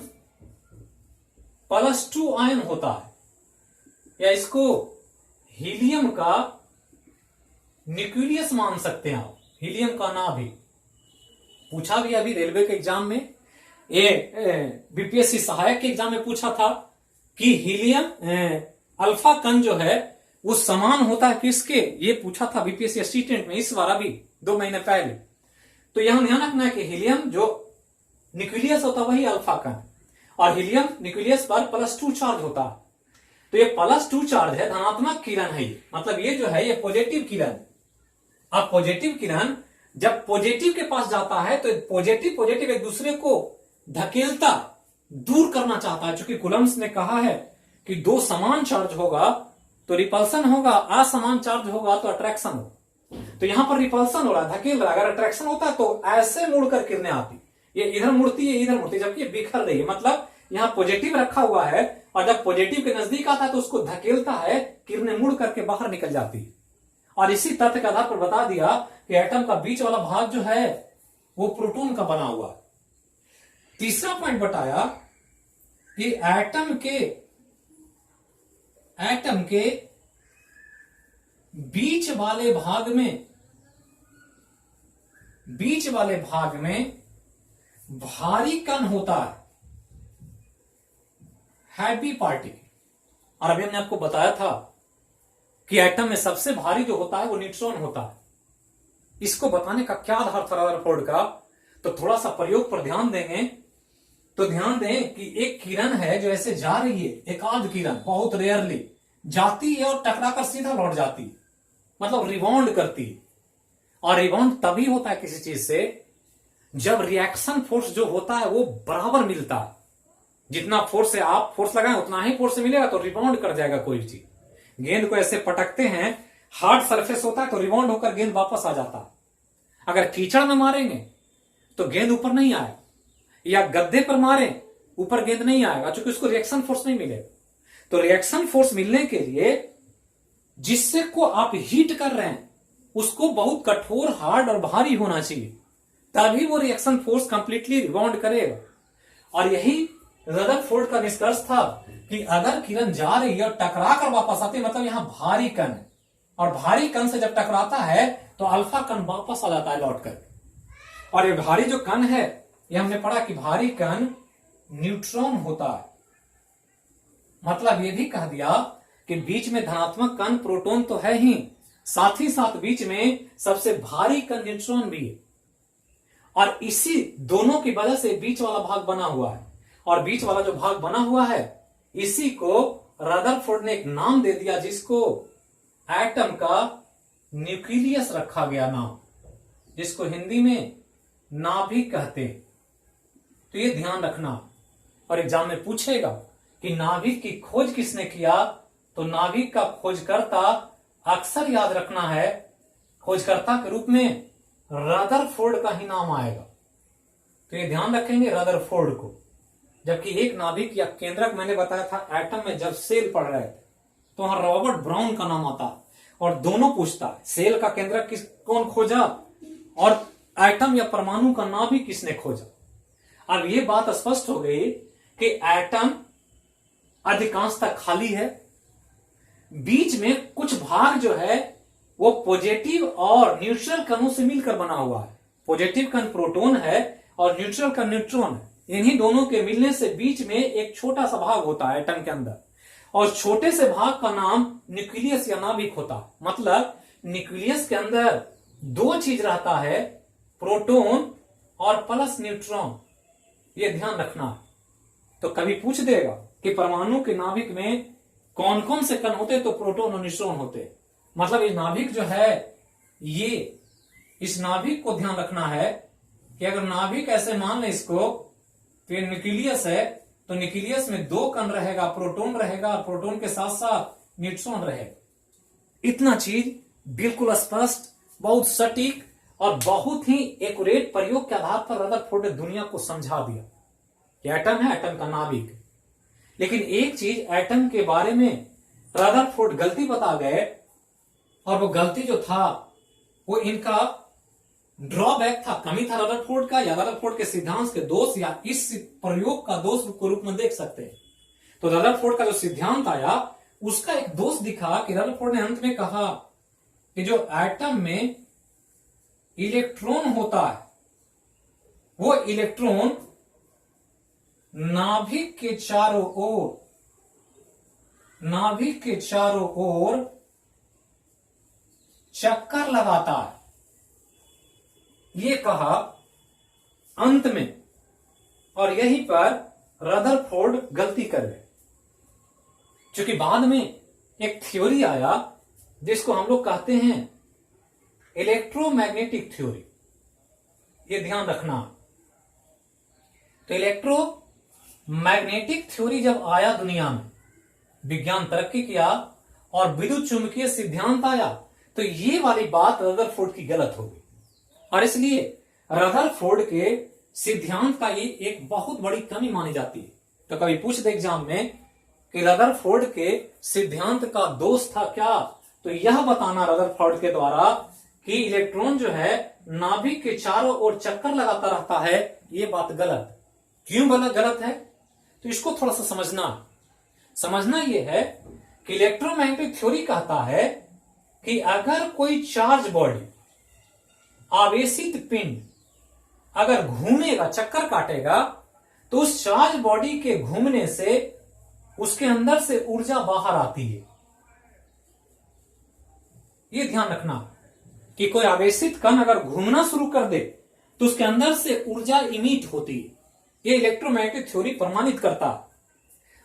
A: +2 आयन होता है, या इसको हीलियम का न्यूक्लियस मान सकते हैं आप, हीलियम का नाभि। पूछा भी अभी रेलवे के एग्जाम में, बीपीएससी सहायक के एग्जाम में पूछा था कि हीलियम अल्फा कण जो है वो समान होता है किसके, ये पूछा था बीपीएससी असिस्टेंट में इस बार, अभी 2 महीने पहले। तो यहां ध्यान रखना है कि हीलियम जो न्यूक्लियस होता है वही अल्फा कण, और हीलियम न्यूक्लियस पर +2 चार्ज होता है। तो ये +2 चार्ज है, धनात्मक किरण है ये, मतलब ये जो है ये पॉजिटिव किरण। अब पॉजिटिव किरण जब पॉजिटिव के पास जाता है तो पॉजिटिव पॉजिटिव एक दूसरे को धकेलता, दूर करना चाहता है। चूंकि कूलम्ब्स ने कहा है कि 2 समान चार्ज होगा तो रिपल्सन होगा, असमान चार्ज होगा तो अट्रैक्शन होगा। तो यहां पर रिपल्सन हो रहा है, धकेल रहा है। अगर अट्रैक्शन होता है तो ऐसे मुड़कर किरणें आती, ये इधर मुड़ती है इधर मुड़ती है, जबकि बिखर रही है। मतलब यहां पॉजिटिव रखा हुआ है और जब पॉजिटिव के नजदीक आता है तो उसको धकेलता है, किरणें मुड़ करके बाहर निकल जाती है। और इसी तथ्य के आधार पर बता दिया कि एटम का बीच वाला भाग जो है वो प्रोटॉन का बना हुआ है। तीसरा पॉइंट बताया कि एटम के बीच वाले भाग में भारी कण होता है, हैवी पार्टिकल। और अभी हमने आपको बताया था कि एटम में सबसे भारी जो होता है वो न्यूट्रॉन होता है। इसको बताने का क्या आधार था रदरफोर्ड का, तो थोड़ा सा प्रयोग पर ध्यान देंगे। तो ध्यान दें कि एक किरण है जो ऐसे जा रही है, एक आध किरण बहुत रेयरली जाती है और टकराकर सीधा लौट जाती है, मतलब रिबाउंड करती है। और रिबाउंड तभी होता है किसी चीज से जब रिएक्शन फोर्स जो होता है वो बराबर मिलता है। जितना फोर्स से आप फोर्स लगाएं उतना ही फोर्स से मिलेगा तो रिबाउंड कर जाएगा कोई चीज। गेंद को ऐसे पटकते हैं, हार्ड सरफेस होता है तो रिबाउंड होकर गेंद वापस आ जाता है। अगर कीचड़ में मारेंगे तो गेंद ऊपर नहीं आएगा, या गद्दे पर मारें ऊपर गेंद नहीं आएगा, क्योंकि उसको रिएक्शन फोर्स नहीं मिलेगा। तो रिएक्शन फोर्स मिलने के लिए जिससे को आप हीट कर रहे हैं उसको बहुत कठोर, हार्ड और भारी होना चाहिए, तभी वो रिएक्शन फोर्स कंप्लीटली रिबाउंड करेगा। और यही रदरफोर्ड का निष्कर्ष था कि अगर किरण जा रही है और टकरा कर वापस आती है, मतलब यहां भारी कण है, और भारी कण से जब टकराता है तो अल्फा कण वापस आ जाता है लौट कर। और ये भारी जो कण है, ये हमने पढ़ा कि भारी कण न्यूट्रॉन होता है। मतलब ये भी कह दिया कि बीच में धनात्मक कण प्रोटॉन तो है ही, साथ ही साथ बीच में सबसे भारी कण न्यूट्रॉन भी है। और इसी दोनों की वजह से बीच वाला भाग बना हुआ है, और बीच वाला जो भाग बना हुआ है इसी को रदरफोर्ड ने एक नाम दे दिया, जिसको एटम का न्यूक्लियस रखा गया नाम, जिसको हिंदी में नाभिक कहते हैं। तो ये ध्यान रखना, और एग्जाम में पूछेगा कि नाभिक की खोज किसने किया, तो नाभिक का खोजकर्ता अक्सर याद रखना है, खोजकर्ता के रूप में रदरफोर्ड का ही नाम आएगा। तो ये ध्यान रखेंगे रदरफोर्ड को। जबकि एक नाभिक या केंद्रक मैंने बताया था एटम में जब सेल पढ़ रहे थे, तो वहां रॉबर्ट ब्राउन का नाम आता है, और दोनों पूछता है सेल का केंद्रक कौन खोजा और एटम या परमाणु का नाभिक किसने खोजा। अब ये बात स्पष्ट हो गई कि एटम अधिकांशतः खाली है, बीच में कुछ भाग जो है वो पॉजिटिव और न्यूट्रल कणों से मिलकर बना हुआ है। पॉजिटिव कण प्रोटॉन है और न्यूट्रल कण न्यूट्रॉन है। इन्हीं दोनों के मिलने से बीच में एक छोटा सा भाग होता है एटम के अंदर, और छोटे से भाग का नाम न्यूक्लियस या नाभिक होता है। मतलब न्यूक्लियस के अंदर दो चीज रहता है, प्रोटॉन और प्लस न्यूट्रॉन। ये ध्यान रखना। तो कभी पूछ देगा कि परमाणु के नाभिक में कौन कौन से कण होते, तो प्रोटॉन और न्यूट्रॉन होते। मतलब ये नाभिक जो है, ये इस नाभिक को ध्यान रखना है कि अगर नाभिक ऐसे मान लें इसको, तो ये न्यूक्लियस है, तो न्यूक्लियस में दो कण रहेगा, प्रोटॉन रहेगा, प्रोटॉन के साथ साथ न्यूट्रॉन रहेगा। इतना चीज बिल्कुल स्पष्ट, बहुत सटीक और बहुत ही एक्यूरेट प्रयोग के आधार पर रदरफोर्ड ने दुनिया को समझा दिया कि एटम है, एटम का नाभिक। लेकिन एक चीज एटम के बारे में रदरफोर्ड गलती बता गए, और वो गलती जो था वो इनका ड्रॉबैक था, कमी था रदरफोर्ड का, या रदरफोर्ड के सिद्धांत के दोष, या इस प्रयोग का दोष के रूप में देख सकते हैं। तो रदरफोर्ड का जो सिद्धांत आया उसका एक दोष दिखा कि रदरफोर्ड ने अंत में कहा कि जो एटम में इलेक्ट्रॉन होता है, वो इलेक्ट्रॉन नाभिक के चारों ओर चक्कर लगाता है। ये कहा अंत में, और यहीं पर रदरफोर्ड गलती कर गए, क्योंकि बाद में एक थ्योरी आया जिसको हम लोग कहते हैं इलेक्ट्रोमैग्नेटिक थ्योरी। ये ध्यान रखना। तो इलेक्ट्रोमैग्नेटिक थ्योरी जब आया दुनिया में, विज्ञान तरक्की किया और विद्युत चुंबकीय सिद्धांत आया, तो ये वाली बात रदरफोर्ड की गलत हो गई, और इसलिए रदरफोर्ड के सिद्धांत का ये एक बहुत बड़ी कमी मानी जाती है। तो कभी पूछ दे एग्जाम में कि रदरफोर्ड के सिद्धांत का दोष था क्या, तो यह बताना रदरफोर्ड के द्वारा कि इलेक्ट्रॉन जो है नाभिक के चारों ओर चक्कर लगाता रहता है, ये बात गलत। क्यों गलत है, तो इसको थोड़ा सा समझना यह है कि इलेक्ट्रोमैग्नेटिक थ्योरी कहता है कि अगर कोई चार्ज बॉडी, आवेशित पिंड अगर घूमेगा, चक्कर काटेगा, तो उस चार्ज बॉडी के घूमने से उसके अंदर से ऊर्जा बाहर आती है। यह ध्यान रखना कि कोई आवेशित कण अगर घूमना शुरू कर दे तो उसके अंदर से ऊर्जा इमिट होती है। यह इलेक्ट्रोमैग्नेटिक थ्योरी प्रमाणित करता।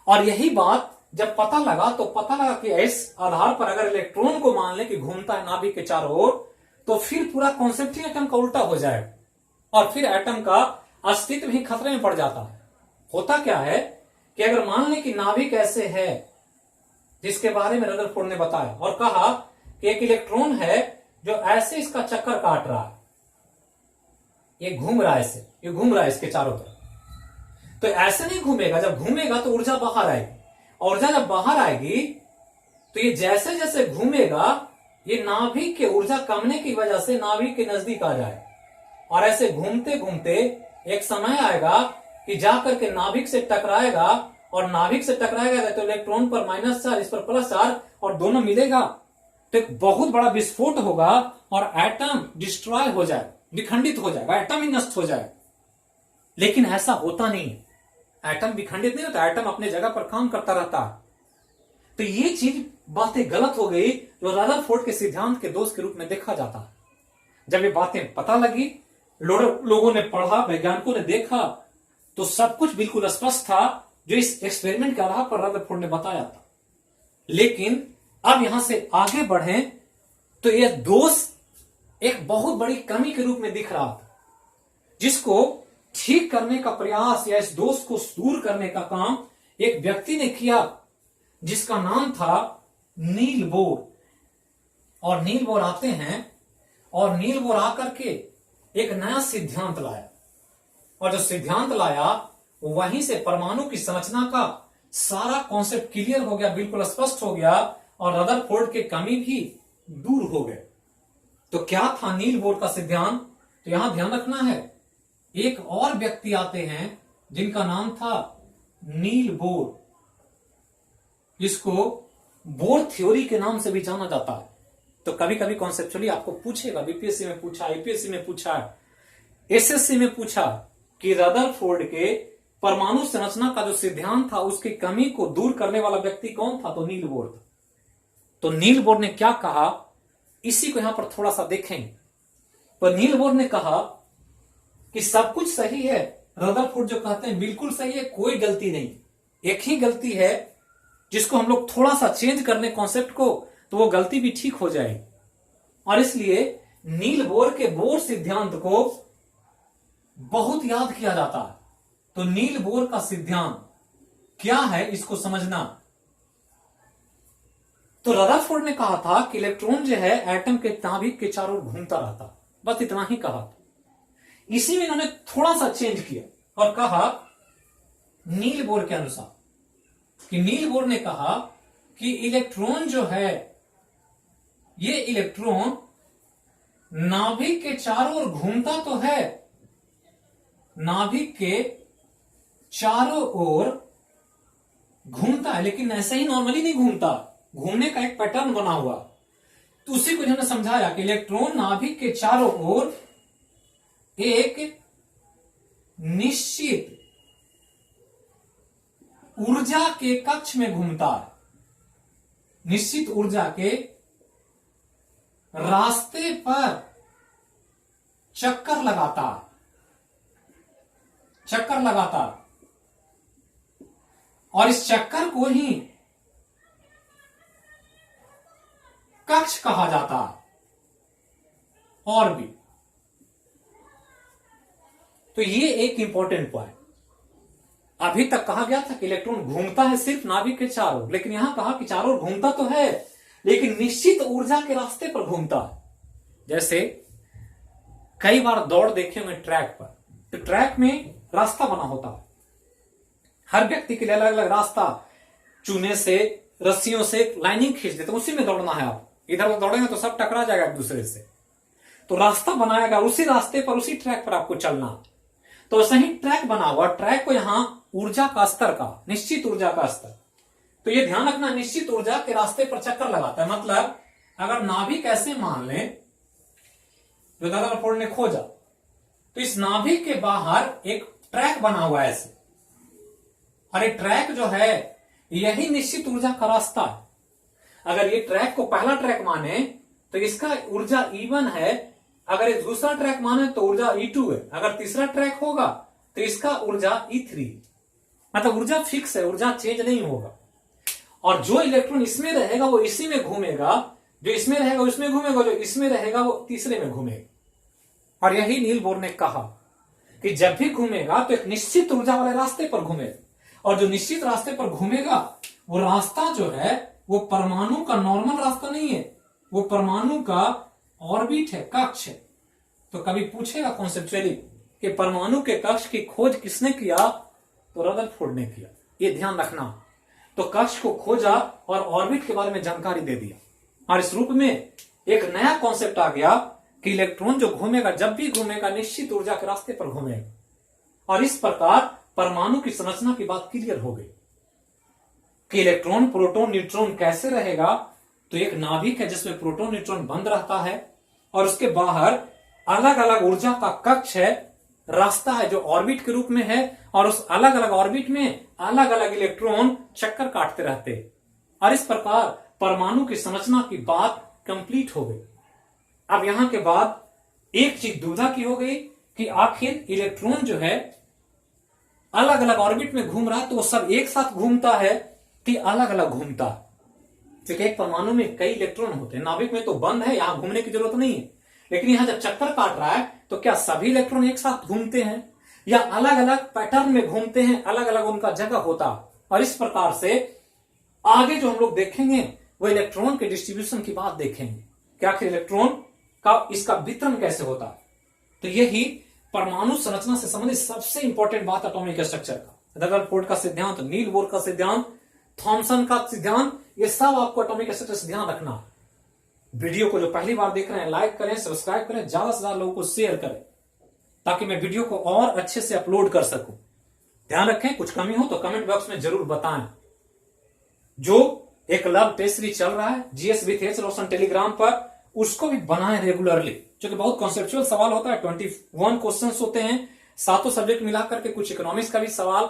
A: और यही बात जब पता लगा, तो पता लगा कि इस आधार पर अगर इलेक्ट्रॉन को मान ले कि घूमता है नाभिक के चारों ओर, तो फिर पूरा कॉन्सेप्ट ही एटम का उल्टा हो जाएगा, और फिर एटम का अस्तित्व ही खतरे में पड़ जाता है। होता क्या है कि अगर मान लें कि नाभिक ऐसे है जिसके बारे में रदरफोर्ड ने बताया और कहा कि एक इलेक्ट्रॉन है जो ऐसे इसका चक्कर काट रहा है, ये घूम रहा है, ऐसे ये घूम रहा है इसके चारों तरफ, तो ऐसे नहीं घूमेगा। जब घूमेगा तो ऊर्जा बाहर आएगी, और ऊर्जा जब बाहर आएगी तो ये जैसे जैसे घूमेगा ये नाभिक के ऊर्जा कमने की वजह से नाभिक के नजदीक आ जाए और ऐसे घूमते घूमते एक समय आएगा कि जाकर के नाभिक से टकराएगा और नाभिक से टकराएगा तो इलेक्ट्रॉन पर -4 इस पर +4 और दोनों मिलेगा तो एक बहुत बड़ा विस्फोट होगा और एटम डिस्ट्रॉय हो जाए, विखंडित हो जाएगा, एटम ही नष्ट हो जाए। लेकिन ऐसा होता नहीं, एटम विखंडित नहीं होता, एटम अपने जगह पर काम करता रहता। तो ये चीज बातें गलत हो गई जो रदरफोर्ड के सिद्धांत के दोष के रूप में देखा जाता है। जब ये बातें पता लगी, लोगों ने पढ़ा, वैज्ञानिकों ने देखा, तो सब कुछ बिल्कुल स्पष्ट था जो इस एक्सपेरिमेंट के आधार पर रदरफोर्ड ने बताया था। लेकिन अब यहां से आगे बढ़े तो यह दोष एक बहुत बड़ी कमी के रूप में दिख रहा था, जिसको ठीक करने का प्रयास या इस दोष को दूर करने का काम एक व्यक्ति ने किया जिसका नाम था नील बोर। और नील बोर आते हैं और नील बोर आकर के एक नया सिद्धांत लाया, और जो सिद्धांत लाया वहीं से परमाणु की संरचना का सारा कॉन्सेप्ट क्लियर हो गया, बिल्कुल स्पष्ट हो गया और रदरफोर्ड के कमी भी दूर हो गए। तो क्या था नील बोर का सिद्धांत? तो यहां ध्यान रखना है, एक और व्यक्ति आते हैं जिनका नाम था नील बोर, जिसको बोर थ्योरी के नाम से भी जाना जाता है। तो कभी कभी कॉन्सेप्चुअली आपको पूछेगा, बीपीएससी में पूछा, आईपीएससी में पूछा, एसएससी में पूछा कि रदरफोर्ड के परमाणु संरचना का जो सिद्धांत था उसकी कमी को दूर करने वाला व्यक्ति कौन था? तो नील बोर था। तो नील बोर ने क्या कहा, इसी को यहां पर थोड़ा सा देखेंगे। तो नील बोर ने कहा कि सब कुछ सही है, रदरफोर्ड जो कहते हैं बिल्कुल सही है, कोई गलती नहीं। एक ही गलती है जिसको हम लोग थोड़ा सा चेंज कर लें कॉन्सेप्ट को, तो वो गलती भी ठीक हो जाएगी। और इसलिए नील बोर के बोर सिद्धांत को बहुत याद किया जाता है। तो नील बोर का सिद्धांत क्या है इसको समझना। तो रदरफोर्ड ने कहा था कि इलेक्ट्रॉन जो है एटम के नाभिक के चारों ओर घूमता रहता, बस इतना ही कहा था। इसी में इन्होंने थोड़ा सा चेंज किया और कहा नील बोर के अनुसार कि नील बोर ने कहा कि इलेक्ट्रॉन जो है, ये इलेक्ट्रॉन नाभिक के चारों ओर घूमता तो है, नाभिक के चारों ओर घूमता है, लेकिन ऐसे ही नॉर्मली नहीं घूमता, घूमने का एक पैटर्न बना हुआ। तो उसी को इन्होंने समझाया कि इलेक्ट्रॉन नाभिक के चारों ओर एक निश्चित ऊर्जा के कक्ष में घूमता है, निश्चित ऊर्जा के रास्ते पर चक्कर लगाता, चक्कर लगाता, और इस चक्कर को ही कक्ष कहा जाता है। और भी तो ये एक इंपॉर्टेंट पॉइंट। अभी तक कहा गया था कि इलेक्ट्रॉन घूमता है सिर्फ नाभिक के चारों, लेकिन यहां कहा कि चारों ओर घूमता तो है लेकिन निश्चित ऊर्जा के रास्ते पर घूमता है। जैसे कई बार दौड़ देखे होंगे ट्रैक पर, तो ट्रैक में रास्ता बना होता है, हर व्यक्ति के लिए अलग अलग रास्ता, चूने से, रस्सियों से लाइनिंग खींच देते, उसी में दौड़ना है। आप इधर दौड़ेंगे तो सब टकरा जाएगा एक दूसरे से, तो रास्ता बनाएगा, उसी रास्ते पर उसी ट्रैक पर आपको चलना। तो सही ट्रैक बना हुआ, ट्रैक को यहां ऊर्जा का स्तर का, निश्चित ऊर्जा का स्तर, तो ये ध्यान रखना निश्चित ऊर्जा के रास्ते पर चक्कर लगाता है। मतलब अगर नाभिक ऐसे मान लें जो रदरफोर्ड ने खोजा, तो इस नाभिक के बाहर एक ट्रैक बना हुआ है ऐसे, और ये ट्रैक जो है यही निश्चित ऊर्जा का रास्ता है। अगर ये ट्रैक को पहला ट्रैक माने तो इसका ऊर्जा E1 है, अगर ये दूसरा ट्रैक माने तो ऊर्जा E2 है, अगर तीसरा ट्रैक होगा तो इसका ऊर्जा E3। मतलब ऊर्जा फिक्स है, ऊर्जा चेंज नहीं होगा। और जो इलेक्ट्रॉन इसमें रहेगा वो इसी में घूमेगा, जो इसमें रहेगा वो इसमें घूमेगा, जो इसमें रहेगा वो तीसरे में घूमेगा। और यही नील बोर ने कहा कि जब भी घूमेगा तो एक निश्चित ऊर्जा वाले रास्ते पर घूमेगा, और जो निश्चित रास्ते पर घूमेगा वो रास्ता जो है वो परमाणु का नॉर्मल रास्ता नहीं है, वो परमाणु का ऑर्बिट है, कक्ष है। तो कभी पूछेगा कॉन्सेप्चुअली कि परमाणु के कक्ष की खोज किसने किया, तो रदरफोर्ड ने किया, ये ध्यान रखना। तो कक्ष को खोजा और ऑर्बिट के बारे में जानकारी दे दिया, और इस रूप में एक नया कॉन्सेप्ट आ गया कि इलेक्ट्रॉन जो घूमेगा, जब भी घूमेगा निश्चित ऊर्जा के रास्ते पर घूमेगा। और इस प्रकार परमाणु की संरचना की बात क्लियर हो गई कि इलेक्ट्रॉन, प्रोटॉन, न्यूट्रॉन कैसे रहेगा। तो एक नाभिक है जिसमें प्रोटॉन न्यूट्रॉन बंद रहता है और उसके बाहर अलग अलग ऊर्जा का कक्ष है, रास्ता है जो ऑर्बिट के रूप में है, और उस अलग अलग ऑर्बिट में अलग अलग इलेक्ट्रॉन चक्कर काटते रहते हैं। और इस प्रकार परमाणु की संरचना की बात कंप्लीट हो गई। अब यहां के बाद एक चीज दुविधा की हो गई कि आखिर इलेक्ट्रॉन जो है अलग अलग ऑर्बिट में घूम रहा है, तो वो सब एक साथ घूमता है कि अलग अलग घूमता है? क्योंकि एक परमाणु में कई इलेक्ट्रॉन होते हैं, नाभिक में तो बंद है, यहां घूमने की जरूरत नहीं है। लेकिन यहां जब चक्कर काट रहा है तो क्या सभी इलेक्ट्रॉन एक साथ घूमते हैं या अलग अलग पैटर्न में घूमते हैं, अलग अलग उनका जगह होता? और इस प्रकार से आगे जो हम लोग देखेंगे वो इलेक्ट्रॉन के डिस्ट्रीब्यूशन की बात देखेंगे कि आखिर इलेक्ट्रॉन का इसका वितरण कैसे होता है। तो यही परमाणु संरचना से संबंधित सबसे इंपॉर्टेंट बात एटॉमिक स्ट्रक्चर का, रदरफोर्ड का सिद्धांत, नील बोर का सिद्धांत, थॉमसन का सिद्धांत, ये सब आपको एटॉमिक स्ट्रक्चर से ध्यान रखना। वीडियो को जो पहली बार देख रहे हैं लाइक करें, सब्सक्राइब करें, ज्यादा से ज्यादा लोगों को शेयर करें ताकि मैं वीडियो को और अच्छे से अपलोड कर सकूं। ध्यान रखें, कुछ कमी हो तो कमेंट बॉक्स में जरूर बताएं। जो एक लव टेस्ट सीरीज चल रहा है GS with H Roshan Telegram पर, उसको भी बनाएं रेगुलरली, जो कि बहुत कॉन्सेप्चुअल सवाल होता है। 21 क्वेश्चंस होते हैं, सातों सब्जेक्ट मिलाकर के, कुछ इकोनॉमिक्स का भी सवाल,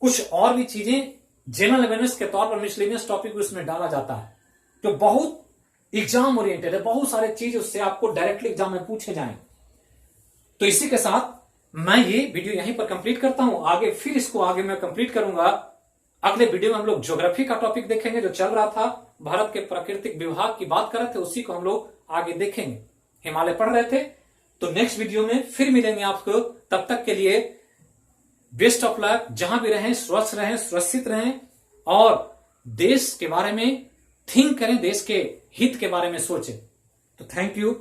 A: कुछ और भी चीजें जनरल अवेयरनेस के तौर पर मिसलेनियस टॉपिक उसमें डाला जाता है, जो बहुत एग्जाम ओरिएंटेड है। बहुत सारे चीज उससे आपको डायरेक्टली एग्जाम में पूछे जाएं। तो इसी के साथ मैं ये वीडियो यहीं पर कंप्लीट करता हूं। आगे फिर इसको आगे मैं कंप्लीट करूंगा। अगले वीडियो में हम लोग ज्योग्राफी का टॉपिक देखेंगे, जो चल रहा था, भारत के प्राकृतिक विभाग की बात कर रहे थे, उसी को हम लोग आगे देखेंगे। हिमालय पढ़ रहे थे, तो नेक्स्ट वीडियो में फिर मिलेंगे आपको। तब तक के लिए बेस्ट ऑफ लक। जहां भी रहें स्वस्थ रहें, सुरक्षित रहें और देश के बारे में थिंक करें, देश के हित के बारे में सोचें। तो थैंक यू।